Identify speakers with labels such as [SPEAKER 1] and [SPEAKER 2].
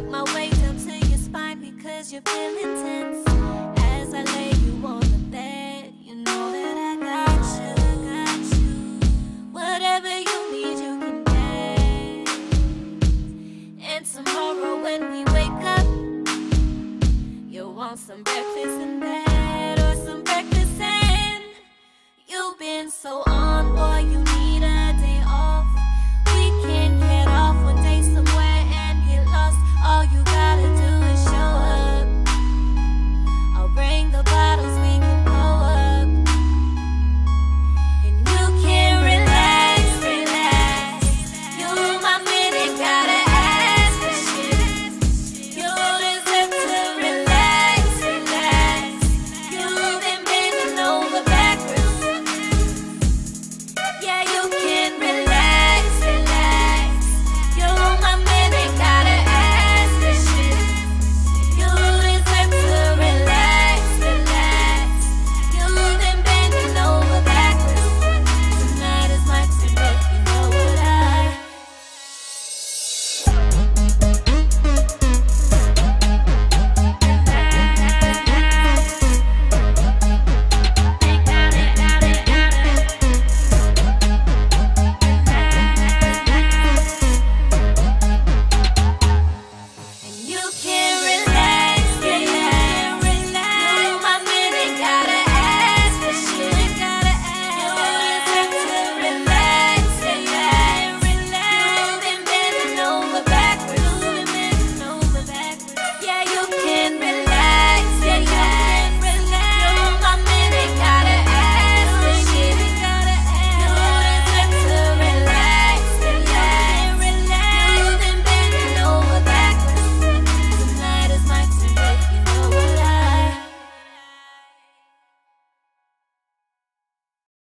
[SPEAKER 1] work my way down to your spine because you're feeling tense. As I lay you on the bed, you know that I got you. Whatever you need, you can get. And tomorrow when we wake up, you'll want some breakfast in bed.